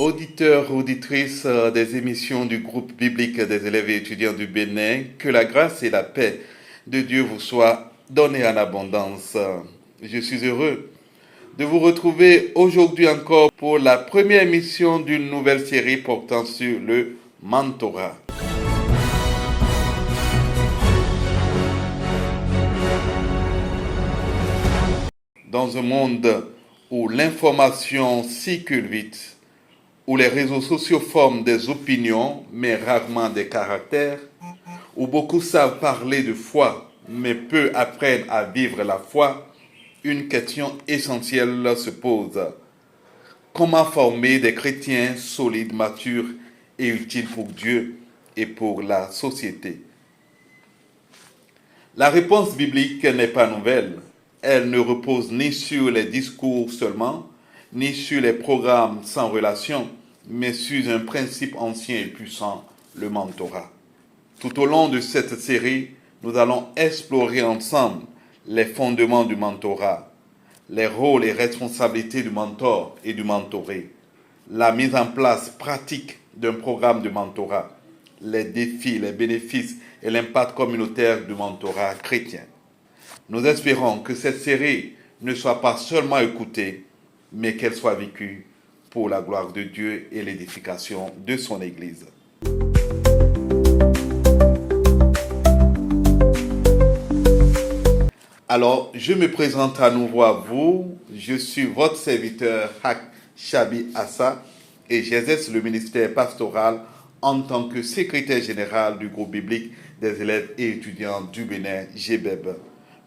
Auditeurs, auditrices des émissions du groupe biblique des élèves et étudiants du Bénin, que la grâce et la paix de Dieu vous soient données en abondance. Je suis heureux de vous retrouver aujourd'hui encore pour la première émission d'une nouvelle série portant sur le mentorat. Dans un monde où l'information circule vite, où les réseaux sociaux forment des opinions, mais rarement des caractères, où beaucoup savent parler de foi, mais peu apprennent à vivre la foi, une question essentielle se pose. Comment former des chrétiens solides, matures et utiles pour Dieu et pour la société? La réponse biblique n'est pas nouvelle. Elle ne repose ni sur les discours seulement, ni sur les programmes sans relation, mais sur un principe ancien et puissant, le mentorat. Tout au long de cette série, nous allons explorer ensemble les fondements du mentorat, les rôles et responsabilités du mentor et du mentoré, la mise en place pratique d'un programme de mentorat, les défis, les bénéfices et l'impact communautaire du mentorat chrétien. Nous espérons que cette série ne soit pas seulement écoutée, mais qu'elle soit vécue pour la gloire de Dieu et l'édification de son Église. Alors, je me présente à nouveau à vous. Je suis votre serviteur Hak Chabi Assa et j'exerce le ministère pastoral en tant que secrétaire général du groupe biblique des élèves et étudiants du Bénin, GBEB,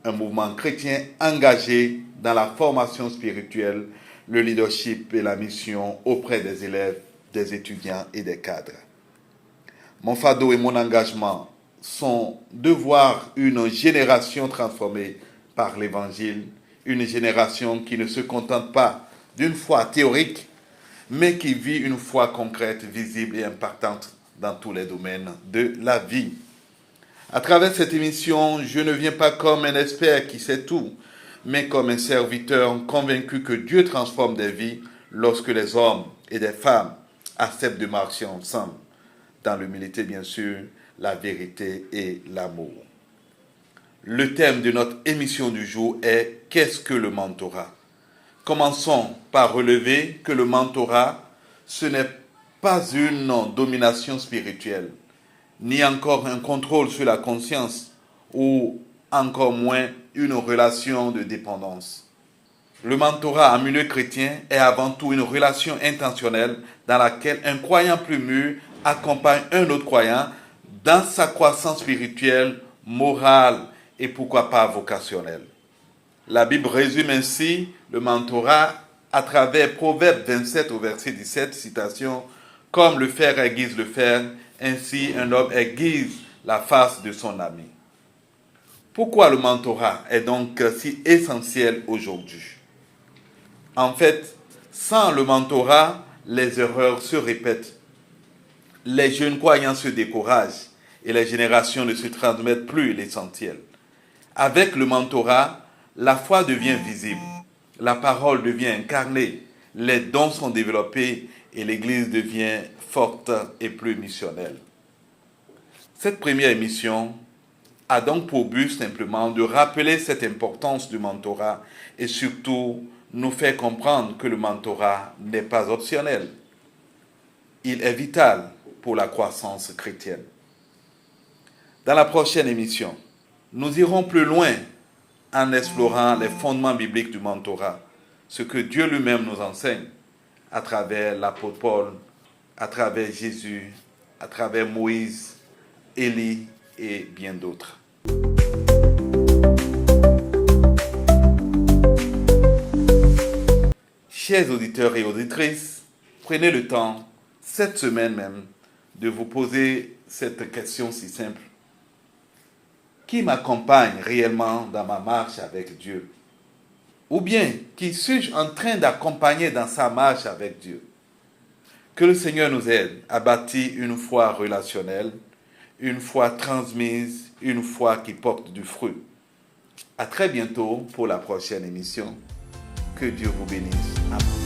un mouvement chrétien engagé dans la formation spirituelle, le leadership et la mission auprès des élèves, des étudiants et des cadres. Mon fardeau et mon engagement sont de voir une génération transformée par l'Évangile, une génération qui ne se contente pas d'une foi théorique, mais qui vit une foi concrète, visible et impactante dans tous les domaines de la vie. À travers cette émission, je ne viens pas comme un expert qui sait tout, mais comme un serviteur convaincu que Dieu transforme des vies lorsque les hommes et des femmes acceptent de marcher ensemble, dans l'humilité bien sûr, la vérité et l'amour. Le thème de notre émission du jour est « Qu'est-ce que le mentorat ?» Commençons par relever que le mentorat, ce n'est pas une domination spirituelle, ni encore un contrôle sur la conscience, ou encore moins une relation de dépendance. Le mentorat en milieu chrétien est avant tout une relation intentionnelle dans laquelle un croyant plus mûr accompagne un autre croyant dans sa croissance spirituelle, morale et pourquoi pas vocationnelle. La Bible résume ainsi le mentorat à travers Proverbe 27 au verset 17, citation « Comme le fer aiguise le fer, ainsi un homme aiguise la face de son ami. » Pourquoi le mentorat est donc si essentiel aujourd'hui? En fait, sans le mentorat, les erreurs se répètent. Les jeunes croyants se découragent et les générations ne se transmettent plus l'essentiel. Avec le mentorat, la foi devient visible, la parole devient incarnée, les dons sont développés et l'Église devient forte et plus missionnelle. Cette première émission a donc pour but simplement de rappeler cette importance du mentorat et surtout nous faire comprendre que le mentorat n'est pas optionnel. Il est vital pour la croissance chrétienne. Dans la prochaine émission, nous irons plus loin en explorant les fondements bibliques du mentorat, ce que Dieu lui-même nous enseigne à travers l'apôtre Paul, à travers Jésus, à travers Moïse, Élie et bien d'autres. Chers auditeurs et auditrices, prenez le temps, cette semaine même, de vous poser cette question si simple. Qui m'accompagne réellement dans ma marche avec Dieu? Ou bien, qui suis-je en train d'accompagner dans sa marche avec Dieu? Que le Seigneur nous aide à bâtir une foi relationnelle, une foi transmise, une foi qui porte du fruit. À très bientôt pour la prochaine émission. Que Dieu vous bénisse. Amen.